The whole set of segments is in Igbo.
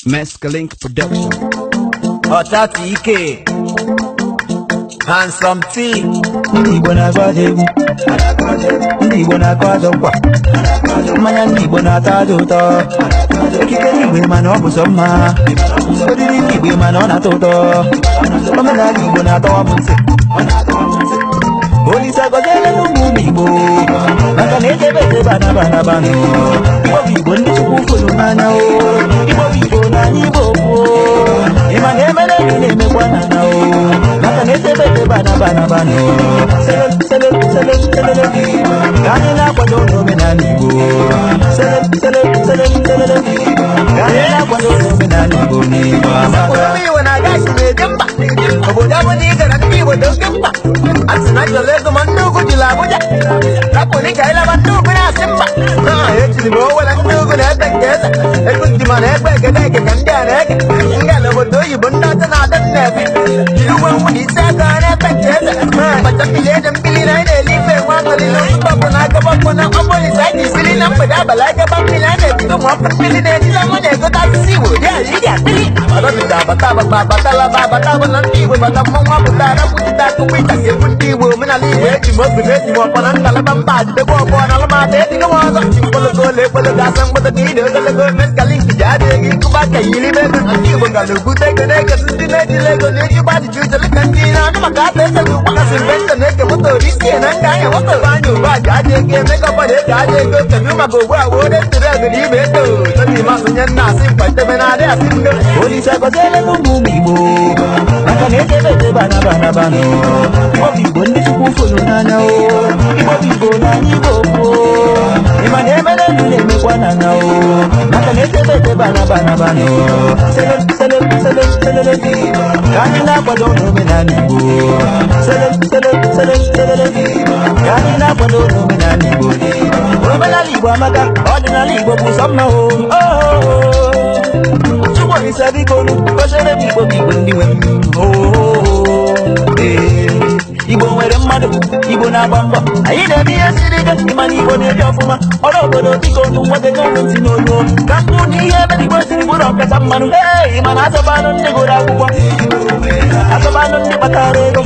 Mescalink Production. Ọtati ike Handsome T. Ndị Igbo na-agba egwu, ndị Igbo na-akọ ajọ nkwa, mmanya ndị Igbo na-ata ajọ ụtọ. Ekike ndị Igbo mana ọ bụ sọ mma, oriri ndị Igbo mana ọ na-atọ ụtọ. Omenala Igbo na-atọwa m ntị, Olisa gọziere ụmụ Igbo maka na echebe banaba nụ. Igbo bụ Igbo ndị Chukwu fụrụ n'anya o, Igbo bụ Igbo na anyị Igbo kwuo. Ịma na emere gị na-emekwa n'anya o, maka na echebe banaba nụ. Sele ka anyị na-akwado n'omenala Igbo. Sele ka anyị na-akwado n'omenala Igbo n'Igbo amaka. Obodo abụ na ị gara ndị Igbo dị oke mkpa. Asị na chọrọ ego ma ndị ugwu jụrụ Abuja. Rapụ dị ka ịlaba ndị ugwu na-asị mba. Ejiri m owere ndị ugwu na-ebe nke eze. Ego ji ma na-egbe egedege ka ndị a na-ege. Nga na obodo oyibo ndị ọcha na-ada na-efe. Jiri uwe nwụ na isi aka na-ebe nke eze. Bacha mmiri ede mmiri na anyị na-eli ife nwa abalị na mgbapụ na agabapụ na ọbụlịsa anyị isiri na mgbede abalị agaba mmiri a na-ebido ma ọkụ mmiri na-ejila nwa na-egote asịsị Igbo dị ala ịdị akpịrị. Abata bụ na ndị Igbo bata mmọnwụ apụta arapụta akụkọ ịchasị egwu ndị Igbo omenala Igbo eji m obi na eji m ọkpọ na ngalaba mba adịdebe ọgbọ na alụmata edigo m ọzọ mkpologo ole ekpologo asa mgbado ka ide ogologo Mescalink ji adịghị ịkụba ka yiri ime ego na ndị Igbo gara obute ego na-ege ndị na-ejila ego na-ejigba ajụjụ uche ka ndị na-anụ maka ata eze gị ụgbakasị mbenta na-eke moto orisie na nga anya moto anya ugbu a ji aja ego emego ọbọdụ eji aja ego kedu maka ogbu a wode ntụrụ ego na ibe eto tọdị masụnye nna asị mkpatebe na adị asị ndo Olisa gọziere ụmụ Igbo maka na echebe banaba nụ. Igbo bụ Igbo ndị Chukwu fụrụ n'anya o, Igbo bụ Igbo na anyị Igbo kwuo. Ịma na emere ndụ na-emekwa n'anya o, maka na echebe banaba nụ. Sele ka anyị na-akwado n'omenala Igbo. Sele ka anyị na-akwado n'omenala Igbo. Omenala Igbo amaka, ọdịnala Igbo bụ sọ mma o. Olisa bikonu kọsere m Igbo bụ Igbo ndị nwe Igbo nwere mmadụ, Igbo na-agba mbọ, anyị na-eme ihe siri ike, ịma na Igbo na-ebi ọfụma. Ọrụ obodo bikonu nwoke gọọmenti n'olu ka mkpụ na ihe ebe Igbo siri bụrụ ọkacha mmanụ. Ịma na asọbanụ ndị gụrụ akwụkwọ, asọbanụ ndị kpatara ego,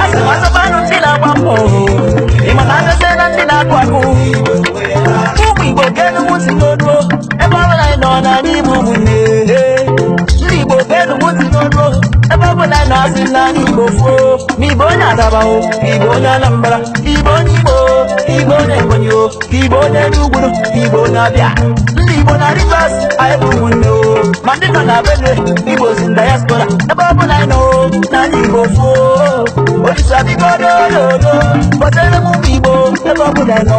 asị m asọbanụ ndị na-agba mbọ, ịma na adọte na ndị na-akụ akụ. Ụmụ Igbo ga-enu si n'olu ebe ọbụla anyị nọ na anyị bụ ụmụnne. Ndị Igbo ga-enu si n'olu ebe ọbụla anyị na-asị na anyị Igbo foo. Ma Igbo onye Adaba o, Igbo onye Anambra, Igbo onye Igbo, Igbo onye Ebonyi o, Igbo onye Enugu, Igbo onye Abịa. Ndị Igbo na Rivers anyị bụ ụmụnne o, ma ndị nọ na Benue, Igbo si diaspora ebe ọbụla anyị nọ na anyị Igbo foo. Olisa biko dododo kpọtere m ụmụ Igbo ebe ọbụla anyị nọ.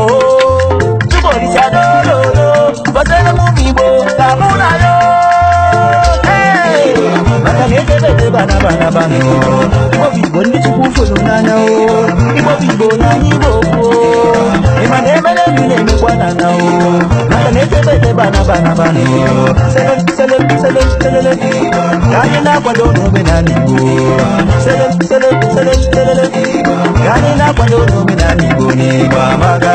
Olisa dododo kpọtere m ụmụ Igbo ka mụ na ya maka na echebe banaba nụ. Igbo bụ Igbo ndị Chukwu fụrụ n'anya o, Igbo bụ Igbo na anyị Igbo kwuo. Ịma na emere ndụ na-emekwa n'anya o, maka na echebe banaba nụ. Sele ka anyị na-akwado n'omenala Igbo. Sele ka anyị na-akwado n'omenala Igbo n'Igbo amaka.